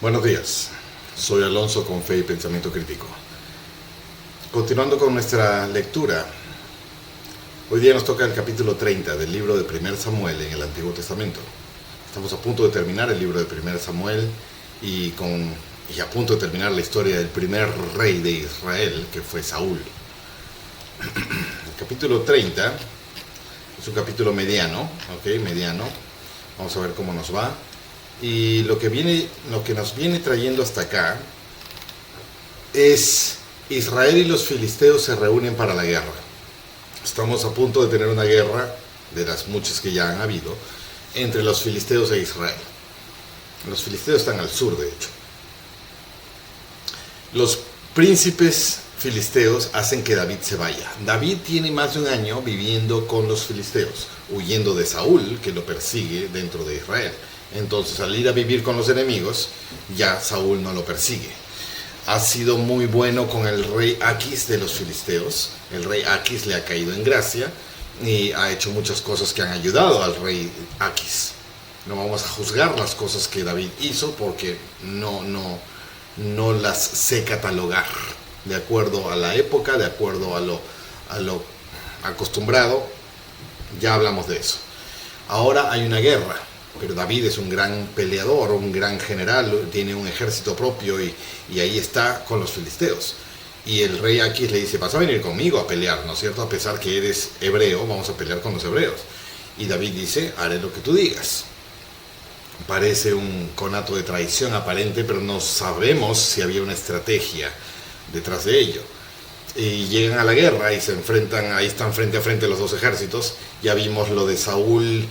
Buenos días, soy Alonso con Fe y Pensamiento Crítico. Continuando con nuestra lectura, hoy día nos toca el capítulo 30 del libro de 1 Samuel en el Antiguo Testamento. Estamos a punto de terminar el libro de 1 Samuel y a punto de terminar la historia del primer rey de Israel, que fue Saúl. El capítulo 30 es un capítulo mediano, mediano. Vamos a ver cómo nos va. Y lo que nos viene trayendo hasta acá es Israel y los filisteos se reúnen para la guerra. Estamos a punto de tener una guerra, de las muchas que ya han habido, entre los filisteos e Israel. Los filisteos están al sur, de hecho. Los príncipes filisteos hacen que David se vaya. David tiene más de un año viviendo con los filisteos, huyendo de Saúl, que lo persigue dentro de Israel. Entonces, al ir a vivir con los enemigos, ya Saúl no lo persigue. Ha sido muy bueno con el rey Aquis de los filisteos. El rey Aquis le ha caído en gracia y ha hecho muchas cosas que han ayudado al rey Aquis. No vamos a juzgar las cosas que David hizo porque no las sé catalogar de acuerdo a la época, de acuerdo a lo acostumbrado. Ya hablamos de eso. Ahora hay una guerra. Pero David es un gran peleador, un gran general, tiene un ejército propio y ahí está con los filisteos. Y el rey Aquis le dice, vas a venir conmigo a pelear, ¿no es cierto? A pesar que eres hebreo, vamos a pelear con los hebreos. Y David dice, haré lo que tú digas. Parece un conato de traición aparente, pero no sabemos si había una estrategia detrás de ello. Y llegan a la guerra y se enfrentan, ahí están frente a frente los dos ejércitos. Ya vimos lo de Saúl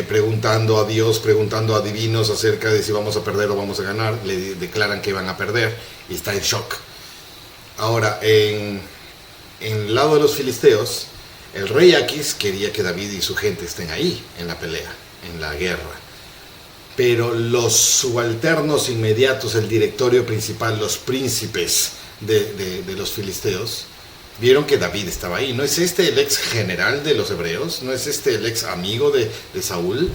preguntando a Dios, preguntando a divinos acerca de si vamos a perder o vamos a ganar. Le declaran que van a perder y está en shock. Ahora, en el lado de los filisteos, el rey Aquis quería que David y su gente estén ahí, en la pelea, en la guerra. Pero los subalternos inmediatos, el directorio principal, los príncipes de los filisteos, vieron que David estaba ahí. ¿No es este el ex general de los hebreos? ¿No es este el ex amigo de Saúl?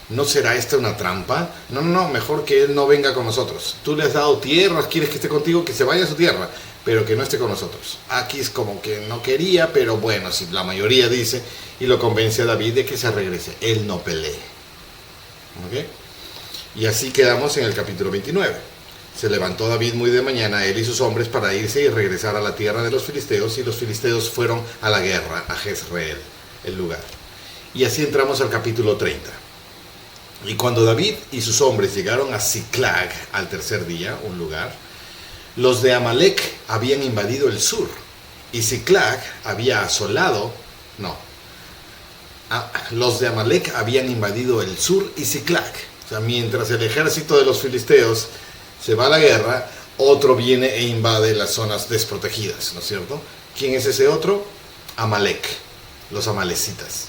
¿No será esta una trampa? No, mejor que él no venga con nosotros. Tú le has dado tierras, quieres que esté contigo, que se vaya a su tierra, pero que no esté con nosotros. Aquí es como que no quería, pero bueno, si la mayoría dice, y lo convence a David de que se regrese. Él no pelee. ¿Ok? Y así quedamos en el capítulo 29. Se levantó David muy de mañana, él y sus hombres, para irse y regresar a la tierra de los filisteos, y los filisteos fueron a la guerra, a Jezreel, el lugar. Y así entramos al capítulo 30. Y cuando David y sus hombres llegaron a Ziklag, al tercer día, un lugar, los de Amalek habían invadido el sur, y Ziklag había asolado, los de Amalek habían invadido el sur y Ziklag. O sea, mientras el ejército de los filisteos se va a la guerra, otro viene e invade las zonas desprotegidas, ¿no es cierto? ¿Quién es ese otro? Amalek, los amalecitas.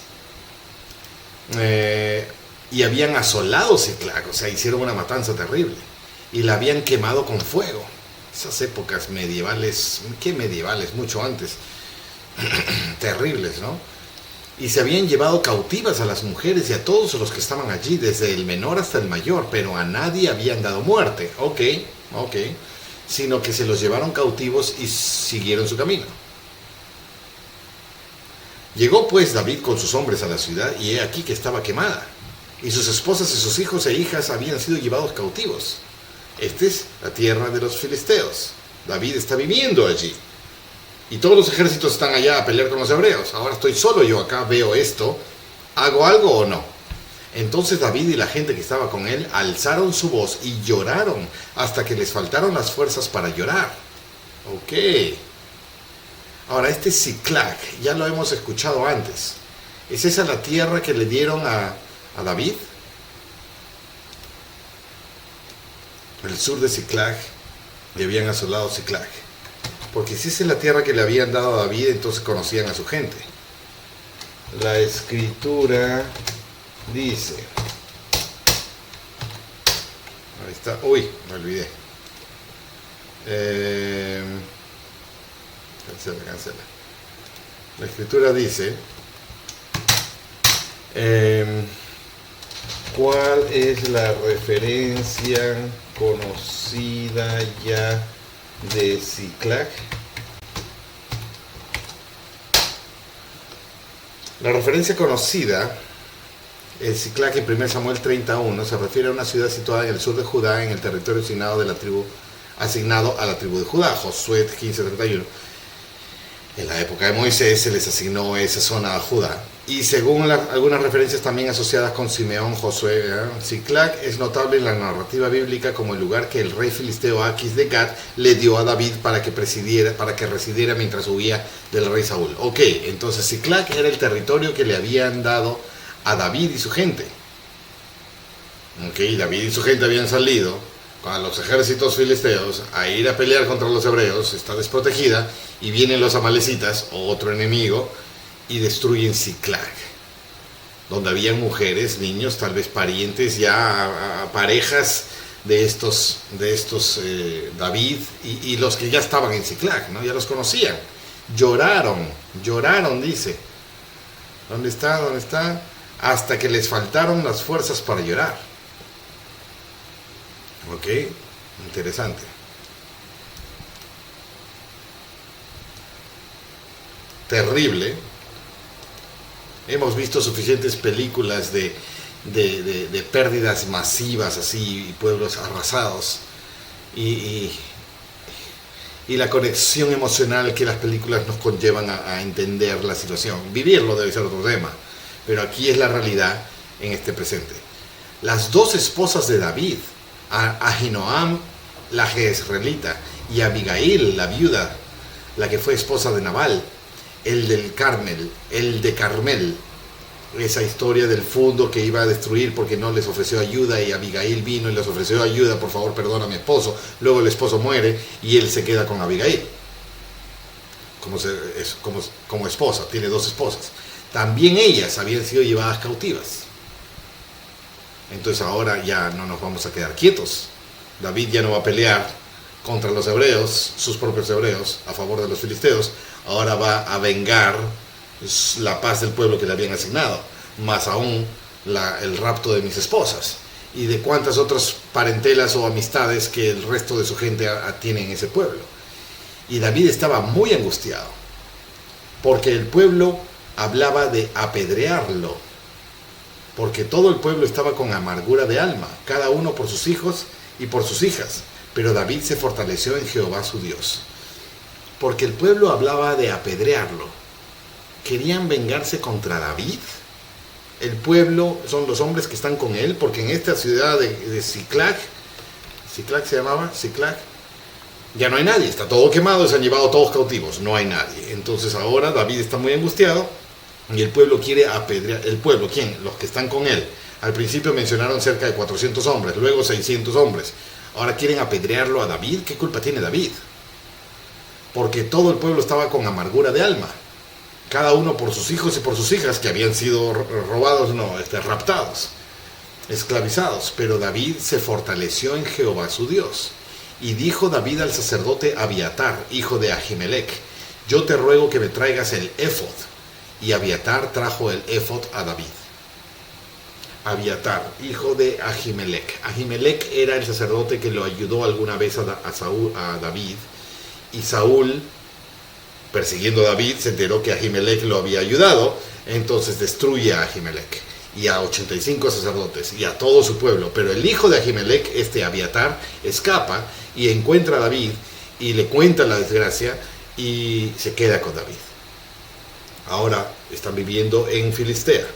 Y habían asolado Ziklag, o sea, hicieron una matanza terrible. Y la habían quemado con fuego. Esas épocas medievales, ¿qué medievales? Mucho antes. Terribles, ¿no? Y se habían llevado cautivas a las mujeres y a todos los que estaban allí, desde el menor hasta el mayor, pero a nadie habían dado muerte. Ok. Sino que se los llevaron cautivos y siguieron su camino. Llegó pues David con sus hombres a la ciudad, y he aquí que estaba quemada, y sus esposas y sus hijos e hijas habían sido llevados cautivos. Esta es la tierra de los filisteos. David está viviendo allí. Y todos los ejércitos están allá a pelear con los hebreos. Ahora estoy solo yo acá, veo esto. ¿Hago algo o no? Entonces David y la gente que estaba con él alzaron su voz y lloraron hasta que les faltaron las fuerzas para llorar. Ok. Ahora, este Ziklag, ya lo hemos escuchado antes. ¿Es esa la tierra que le dieron a David? El sur de Ziklag, le habían asolado Ziklag. Porque si esa es la tierra que le habían dado a David, entonces conocían a su gente. La escritura dice... Ahí está. Uy, me olvidé. Cancela. La escritura dice... ¿Cuál es la referencia conocida ya de Ziklag? La referencia conocida, el Ziklag en 1 Samuel 31, se refiere a una ciudad situada en el sur de Judá, en el territorio asignado a la tribu de Judá, Josué 15:31. En la época de Moisés se les asignó esa zona a Judá. Y según algunas referencias también asociadas con Simeón, Josué, Ziklag es notable en la narrativa bíblica como el lugar que el rey filisteo Aquis de Gat le dio a David para que residiera mientras huía del rey Saúl. Ok, entonces Ziklag era el territorio que le habían dado a David y su gente. Ok, David y su gente habían salido a los ejércitos filisteos a ir a pelear contra los hebreos, está desprotegida, y vienen los amalecitas, otro enemigo, y destruyen Ziklag, donde había mujeres, niños, tal vez parientes, ya parejas de estos David y los que ya estaban en Ziklag, ¿no? Ya los conocían, lloraron, dice. ¿Dónde está? Hasta que les faltaron las fuerzas para llorar. Ok, interesante. Terrible. Hemos visto suficientes películas de pérdidas masivas así, y pueblos arrasados. Y la conexión emocional que las películas nos conllevan a entender la situación. Vivirlo debe ser otro tema, pero aquí es la realidad en este presente. Las dos esposas de David, Ahinoam, la jezreelita, y Abigail, la viuda, la que fue esposa de Nabal, el de Carmel, esa historia del fondo que iba a destruir porque no les ofreció ayuda, y Abigail vino y les ofreció ayuda, por favor perdona a mi esposo. Luego el esposo muere y él se queda con Abigail como esposa, tiene dos esposas. También ellas habían sido llevadas cautivas. Entonces ahora ya no nos vamos a quedar quietos. David ya no va a pelear contra los hebreos, sus propios hebreos, a favor de los filisteos. Ahora va a vengar la paz del pueblo que le habían asignado, más aún el rapto de mis esposas y de cuántas otras parentelas o amistades que el resto de su gente tiene en ese pueblo. Y David estaba muy angustiado porque el pueblo hablaba de apedrearlo, porque todo el pueblo estaba con amargura de alma, cada uno por sus hijos y por sus hijas. Pero David se fortaleció en Jehová su Dios, porque el pueblo hablaba de apedrearlo. ¿Querían vengarse contra David? El pueblo son los hombres que están con él, porque en esta ciudad de Ziklag se llamaba, Ziklag, ya no hay nadie, está todo quemado, se han llevado todos cautivos, no hay nadie. Entonces ahora David está muy angustiado y el pueblo quiere apedrear. ¿El pueblo quién? Los que están con él. Al principio mencionaron cerca de 400 hombres, luego 600 hombres. Ahora quieren apedrearlo a David. ¿Qué culpa tiene David? Porque todo el pueblo estaba con amargura de alma, cada uno por sus hijos y por sus hijas que habían sido raptados, esclavizados. Pero David se fortaleció en Jehová su Dios. Y dijo David al sacerdote Abiatar, hijo de Ahimelech: yo te ruego que me traigas el éfod. Y Abiatar trajo el éfod a David. Abiatar, hijo de Ahimelech. Ahimelech era el sacerdote que lo ayudó alguna vez a David. Y Saúl, persiguiendo a David, se enteró que Ahimelech lo había ayudado. Entonces destruye a Ahimelech y a 85 sacerdotes y a todo su pueblo. Pero el hijo de Ahimelech, Abiatar, escapa y encuentra a David y le cuenta la desgracia y se queda con David. Ahora están viviendo en Filistea.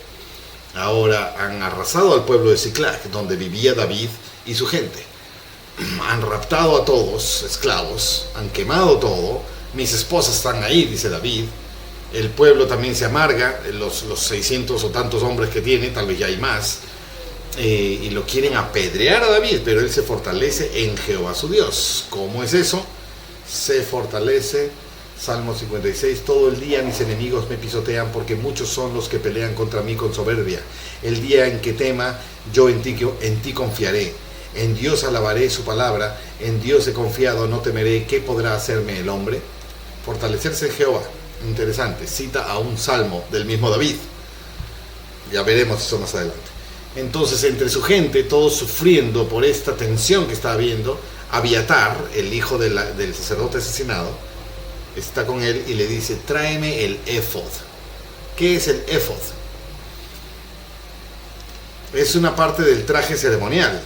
Ahora han arrasado al pueblo de Ziklag, donde vivía David y su gente. Han raptado a todos, esclavos, han quemado todo. Mis esposas están ahí, dice David. El pueblo también se amarga, los 600 o tantos hombres que tiene, tal vez ya hay más, y lo quieren apedrear a David, pero él se fortalece en Jehová su Dios. ¿Cómo es eso? Se fortalece. Salmo 56, todo el día mis enemigos me pisotean, porque muchos son los que pelean contra mí con soberbia. El día en que tema, yo en ti confiaré. En Dios alabaré su palabra, en Dios he confiado, no temeré. ¿Qué podrá hacerme el hombre? Fortalecerse en Jehová. Interesante, cita a un salmo del mismo David. Ya veremos eso más adelante. Entonces, entre su gente, todos sufriendo por esta tensión que está habiendo, Abiatar, el hijo del sacerdote asesinado, está con él y le dice: tráeme el éfod. ¿Qué es el éfod? Es una parte del traje ceremonial.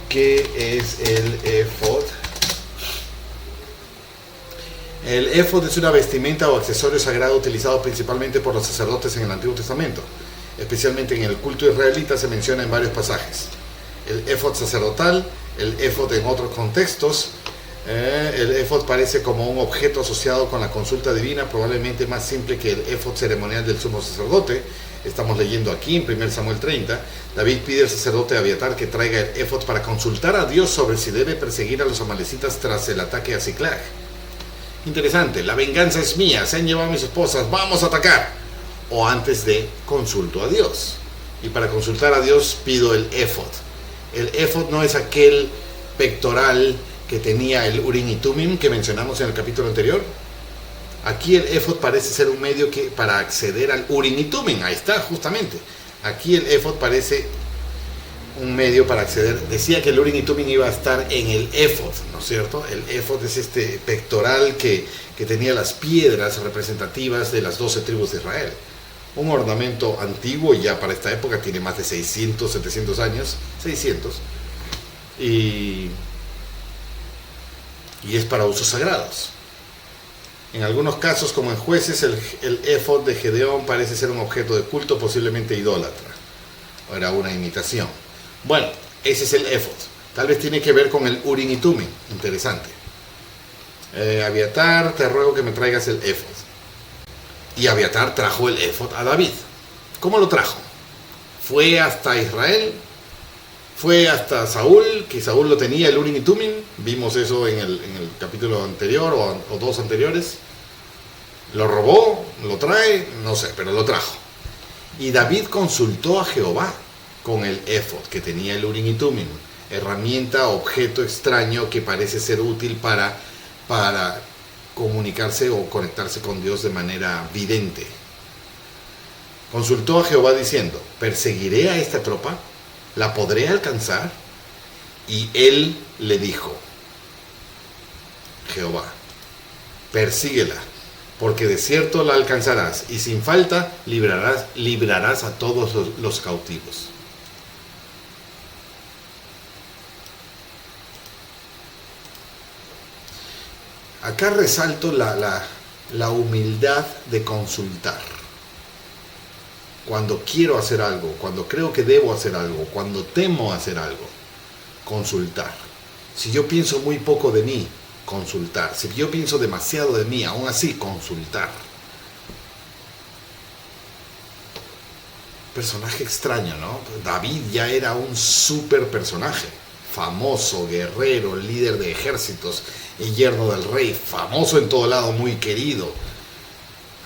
¿Qué es el éfod? El éfod es una vestimenta o accesorio sagrado utilizado principalmente por los sacerdotes en el Antiguo Testamento. Especialmente en el culto israelita se menciona en varios pasajes. El éfod sacerdotal, el éfod en otros contextos. El éfod parece como un objeto asociado con la consulta divina, probablemente más simple que el éfod ceremonial del sumo sacerdote. Estamos leyendo aquí en 1 Samuel 30. David pide al sacerdote Abiatar que traiga el éfod para consultar a Dios sobre si debe perseguir a los amalecitas tras el ataque a Ziklag. Interesante, la venganza es mía, se han llevado a mis esposas, vamos a atacar. O antes de consulto a Dios. Y para consultar a Dios pido el éfod. El éfod no es aquel pectoral que tenía el Urim y Tumim que mencionamos en el capítulo anterior. Aquí el éfod parece ser un medio para acceder al Urim y Tumim. Ahí está, justamente. Aquí el éfod parece un medio para acceder. Decía que el Urim y Tumim iba a estar en el éfod, ¿no es cierto? El éfod es este pectoral que tenía las piedras representativas de las 12 tribus de Israel. Un ornamento antiguo, ya para esta época tiene más de 600, 700 años, 600, y es para usos sagrados. En algunos casos, como en Jueces, el éfod de Gedeón parece ser un objeto de culto, posiblemente idólatra, o era una imitación. Bueno, ese es el éfod. Tal vez tiene que ver con el Urim y Tumim. Interesante. Abiatar, te ruego que me traigas el éfod. Y Abiatar trajo el éfod a David. ¿Cómo lo trajo? Fue hasta Israel, fue hasta Saúl, que Saúl lo tenía, el Urim y Tumim. Vimos eso en el capítulo anterior o dos anteriores. Lo robó, lo trae, no sé, pero lo trajo. Y David consultó a Jehová con el éfod que tenía el Urim y Tumim, herramienta, objeto extraño que parece ser útil para comunicarse o conectarse con Dios de manera vidente. Consultó a Jehová diciendo: ¿perseguiré a esta tropa? ¿La podré alcanzar? Y él le dijo, Jehová: persíguela, porque de cierto la alcanzarás, y sin falta librarás a todos los cautivos. Acá resalto la humildad de consultar. Cuando quiero hacer algo, cuando creo que debo hacer algo, cuando temo hacer algo, consultar. Si yo pienso muy poco de mí, consultar. Si yo pienso demasiado de mí, aún así, consultar. Personaje extraño, ¿no? David ya era un super personaje. Famoso, guerrero, líder de ejércitos, el yerno del rey, famoso en todo lado, muy querido.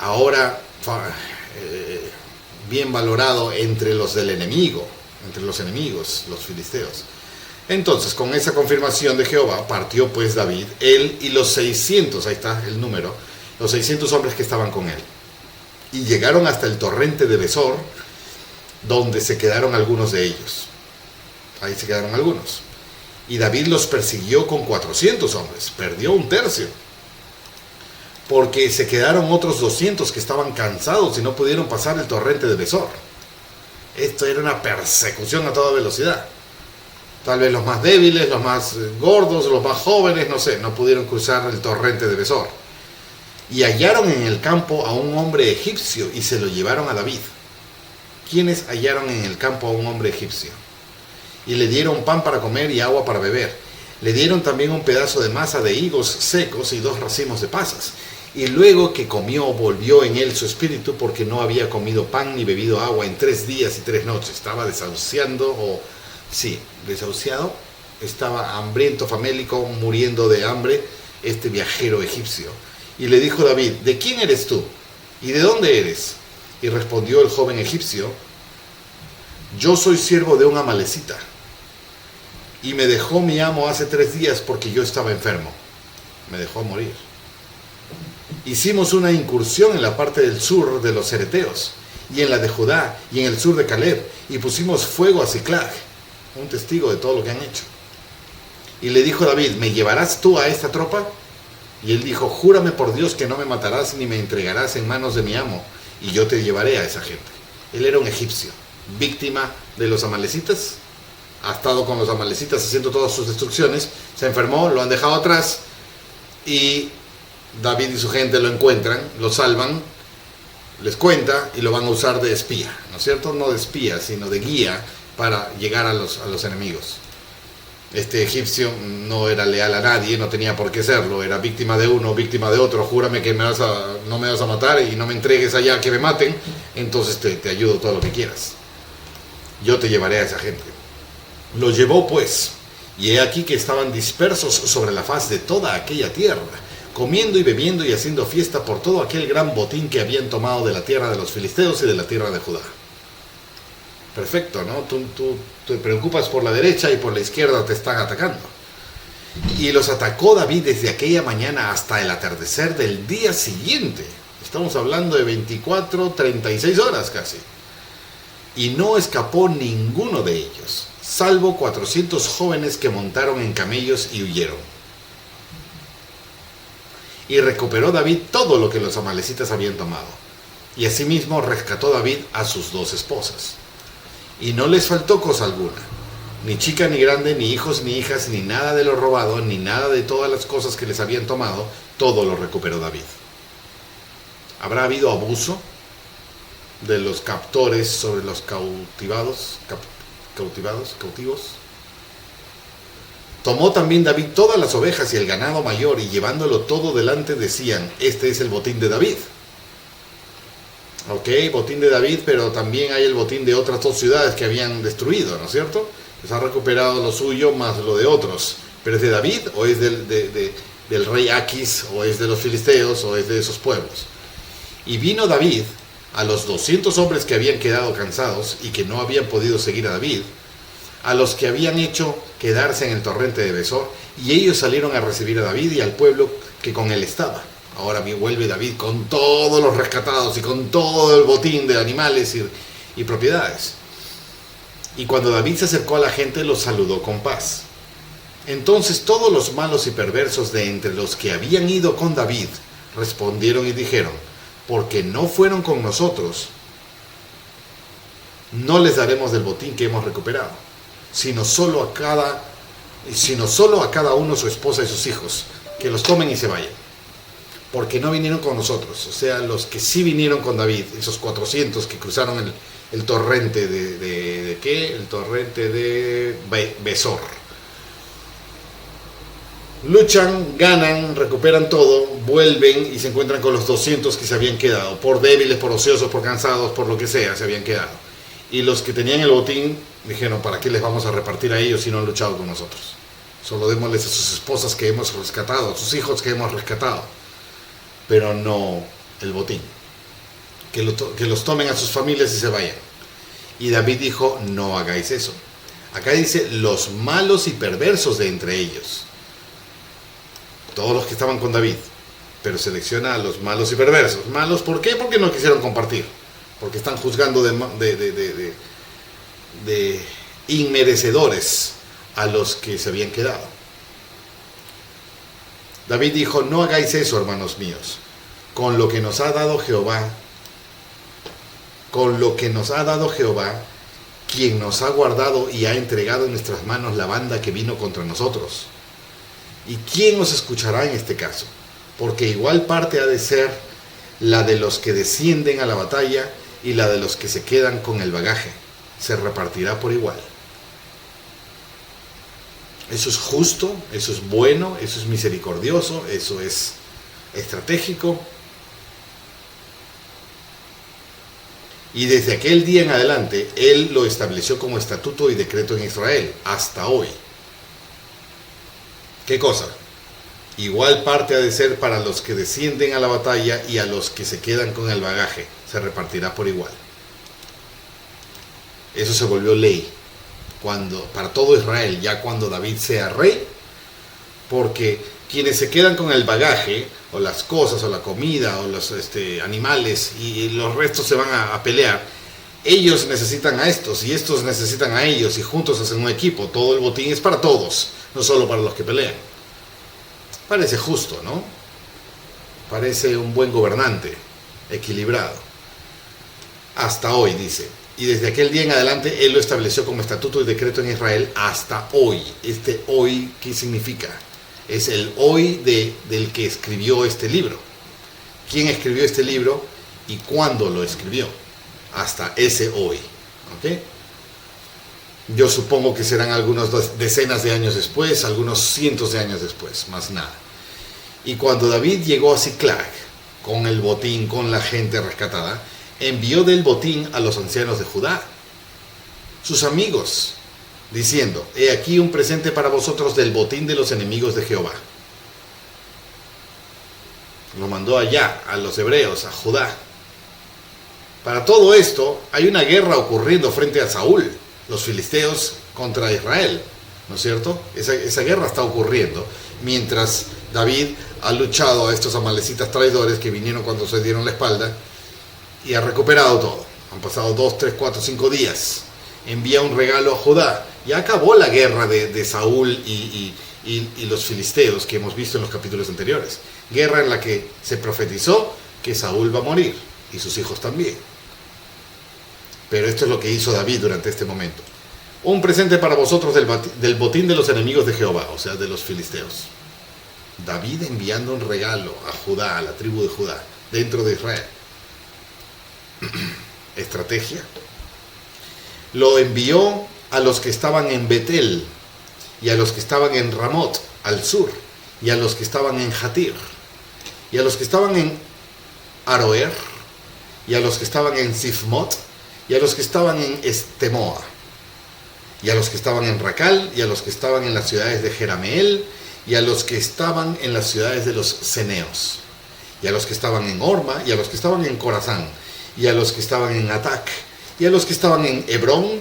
Ahora bien valorado entre los del enemigo, entre los enemigos, los filisteos. Entonces, con esa confirmación de Jehová, partió pues David, él y los 600, ahí está el número, los 600 hombres que estaban con él. Y llegaron hasta el torrente de Besor, donde se quedaron algunos de ellos. Ahí se quedaron algunos. Y David los persiguió con 400 hombres, perdió un tercio. Porque se quedaron otros 200 que estaban cansados y no pudieron pasar el torrente de Besor. Esto era una persecución a toda velocidad. Tal vez los más débiles, los más gordos, los más jóvenes, no sé, no pudieron cruzar el torrente de Besor. Y hallaron en el campo a un hombre egipcio y se lo llevaron a David. ¿Quiénes hallaron en el campo a un hombre egipcio? Y le dieron pan para comer y agua para beber. Le dieron también un pedazo de masa de higos secos y 2 racimos de pasas. Y luego que comió, volvió en él su espíritu, porque no había comido pan ni bebido agua en 3 días y 3 noches. Estaba desahuciado, estaba hambriento, famélico, muriendo de hambre, este viajero egipcio. Y le dijo David: ¿de quién eres tú? ¿Y de dónde eres? Y respondió el joven egipcio: yo soy siervo de un amalecita, y me dejó mi amo hace 3 días porque yo estaba enfermo. Me dejó morir. Hicimos una incursión en la parte del sur de los cereteos, y en la de Judá, y en el sur de Caleb, y pusimos fuego a Siclag, un testigo de todo lo que han hecho. Y le dijo David, ¿me llevarás tú a esta tropa? Y él dijo, júrame por Dios que no me matarás ni me entregarás en manos de mi amo, y yo te llevaré a esa gente. Él era un egipcio, víctima de los amalecitas, ha estado con los amalecitas haciendo todas sus destrucciones, se enfermó, lo han dejado atrás, y David y su gente lo encuentran, lo salvan, les cuenta y lo van a usar de espía, ¿no es cierto? No de espía, sino de guía para llegar a los enemigos. Este egipcio no era leal a nadie, no tenía por qué serlo, era víctima de uno, víctima de otro, júrame que no me vas a matar y no me entregues allá que me maten, entonces te ayudo todo lo que quieras. Yo te llevaré a esa gente. Lo llevó pues, y he aquí que estaban dispersos sobre la faz de toda aquella tierra, comiendo y bebiendo y haciendo fiesta por todo aquel gran botín que habían tomado de la tierra de los filisteos y de la tierra de Judá. Perfecto, ¿no? Tú te preocupas por la derecha y por la izquierda te están atacando. Y los atacó David desde aquella mañana hasta el atardecer del día siguiente. Estamos hablando de 24, 36 horas casi. Y no escapó ninguno de ellos, salvo 400 jóvenes que montaron en camellos y huyeron. Y recuperó David todo lo que los amalecitas habían tomado. Y asimismo rescató David a sus 2 esposas. Y no les faltó cosa alguna, ni chica ni grande, ni hijos ni hijas, ni nada de lo robado, ni nada de todas las cosas que les habían tomado, todo lo recuperó David. ¿Habrá habido abuso de los captores sobre los cautivos? Tomó también David todas las ovejas y el ganado mayor, y llevándolo todo delante decían, este es el botín de David. Ok, botín de David, pero también hay el botín de otras 2 ciudades que habían destruido, ¿no es cierto? Les ha recuperado lo suyo más lo de otros. ¿Pero es de David o es del rey Aquis o es de los filisteos o es de esos pueblos? Y vino David a los 200 hombres que habían quedado cansados y que no habían podido seguir a David, a los que habían hecho quedarse en el torrente de Besor, y ellos salieron a recibir a David y al pueblo que con él estaba. Ahora vuelve David con todos los rescatados y con todo el botín de animales y propiedades. Y cuando David se acercó a la gente, los saludó con paz. Entonces todos los malos y perversos de entre los que habían ido con David respondieron y dijeron, porque no fueron con nosotros, no les daremos del botín que hemos recuperado, sino solo a cada uno su esposa y sus hijos, que los tomen y se vayan. Porque no vinieron con nosotros, o sea, los que sí vinieron con David, esos 400 que cruzaron el torrente ¿de qué? El torrente de Besor. Luchan, ganan, recuperan todo, vuelven y se encuentran con los 200 que se habían quedado, por débiles, por ociosos, por cansados, por lo que sea, se habían quedado. Y los que tenían el botín dijeron, ¿para qué les vamos a repartir a ellos si no han luchado con nosotros? Solo démosles a sus esposas que hemos rescatado, a sus hijos que hemos rescatado. Pero no el botín. Que los tomen a sus familias y se vayan. Y David dijo, no hagáis eso. Acá dice, los malos y perversos de entre ellos. Todos los que estaban con David. Pero selecciona a los malos y perversos. ¿Malos por qué? Porque no quisieron compartir. Porque están juzgando de inmerecedores a los que se habían quedado. David dijo, no hagáis eso, hermanos míos, con lo que nos ha dado Jehová, quien nos ha guardado y ha entregado en nuestras manos la banda que vino contra nosotros. ¿Y quién os escuchará en este caso? Porque igual parte ha de ser la de los que descienden a la batalla y la de los que se quedan con el bagaje. Se repartirá por igual. Eso es justo, eso es bueno, eso es misericordioso, eso es estratégico. Y desde aquel día en adelante, él lo estableció como estatuto y decreto en Israel, hasta hoy. ¿Qué cosa? Igual parte ha de ser para los que descienden a la batalla y a los que se quedan con el bagaje. Se repartirá por igual. Eso se volvió ley para todo Israel. Ya cuando David sea rey, porque quienes se quedan con el bagaje, o las cosas, o la comida, o los animales, y los restos se van a pelear, ellos necesitan a estos, y estos necesitan a ellos, y juntos hacen un equipo. Todo el botín es para todos, no solo para los que pelean. Parece justo, ¿no? Parece un buen gobernante, equilibrado. Hasta hoy, dice. Y desde aquel día en adelante, él lo estableció como estatuto y decreto en Israel hasta hoy. Este hoy, ¿qué significa? Es el hoy del que escribió este libro. ¿Quién escribió este libro y cuándo lo escribió? Hasta ese hoy. ¿Ok? Yo supongo que serán algunas decenas de años después, algunos cientos de años después, más nada. Y cuando David llegó a Ziklag, con el botín, con la gente rescatada, envió del botín a los ancianos de Judá, sus amigos, diciendo: he aquí un presente para vosotros del botín de los enemigos de Jehová. Lo mandó allá, a los hebreos, a Judá. Para todo esto, hay una guerra ocurriendo frente a Saúl, los filisteos contra Israel, ¿no es cierto? Esa guerra está ocurriendo, mientras David ha luchado a estos amalecitas traidores que vinieron cuando se dieron la espalda, y ha recuperado todo. Han pasado 2, 3, 4, 5 días. Envía un regalo a Judá. Ya acabó la guerra de Saúl y los filisteos que hemos visto en los capítulos anteriores. Guerra en la que se profetizó que Saúl va a morir, y sus hijos también. Pero esto es lo que hizo David durante este momento. Un presente para vosotros del botín de los enemigos de Jehová, o sea, de los filisteos. David enviando un regalo a Judá, a la tribu de Judá, dentro de Israel. Estrategia. Lo envió a los que estaban en Betel, y a los que estaban en Ramot, al sur, y a los que estaban en Jatir, y a los que estaban en Aroer, y a los que estaban en Sifmot, y a los que estaban en Estemoa, y a los que estaban en Racal, y a los que estaban en las ciudades de Jerameel, y a los que estaban en las ciudades de los ceneos, y a los que estaban en Horma, y a los que estaban en Corazán, y a los que estaban en Atac, y a los que estaban en Hebrón,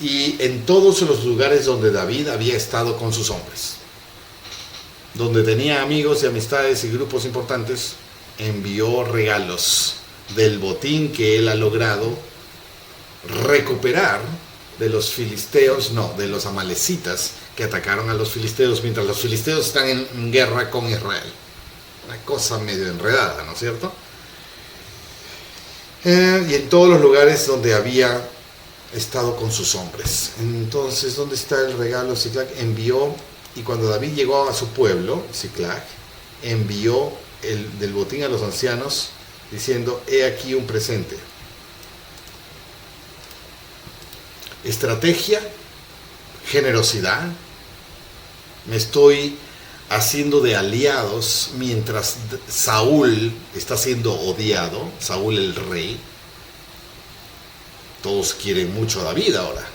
y en todos los lugares donde David había estado con sus hombres. Donde tenía amigos y amistades y grupos importantes, envió regalos del botín que él ha logrado recuperar de los filisteos, no, de los amalecitas que atacaron a los filisteos mientras los filisteos están en guerra con Israel. Una cosa medio enredada, ¿no es cierto? Y en todos los lugares donde había estado con sus hombres. Entonces, ¿dónde está el regalo? Ziklag envió, y cuando David llegó a su pueblo, Ziklag, envió del botín a los ancianos, diciendo: he aquí un presente. Estrategia, generosidad. Me estoy haciendo de aliados mientras Saúl está siendo odiado, Saúl el rey. Todos quieren mucho a David ahora.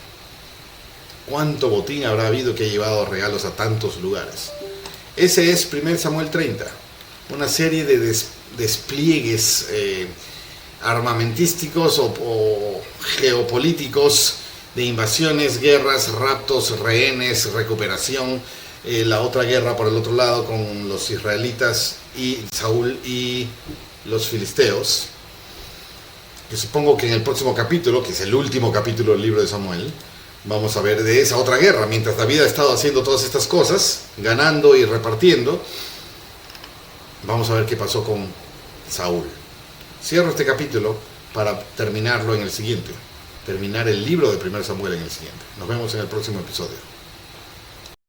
¿Cuánto botín habrá habido que ha llevado regalos a tantos lugares? Ese es 1 Samuel 30, una serie de despliegues armamentísticos o geopolíticos, de invasiones, guerras, raptos, rehenes, recuperación. La otra guerra por el otro lado con los israelitas y Saúl y los filisteos, que supongo que en el próximo capítulo, que es el último capítulo del libro de Samuel, vamos a ver de esa otra guerra. Mientras David ha estado haciendo todas estas cosas, ganando y repartiendo, vamos a ver qué pasó con Saúl. Cierro este capítulo para terminarlo en el siguiente, terminar el libro de 1 Samuel en el siguiente. Nos vemos en el próximo episodio.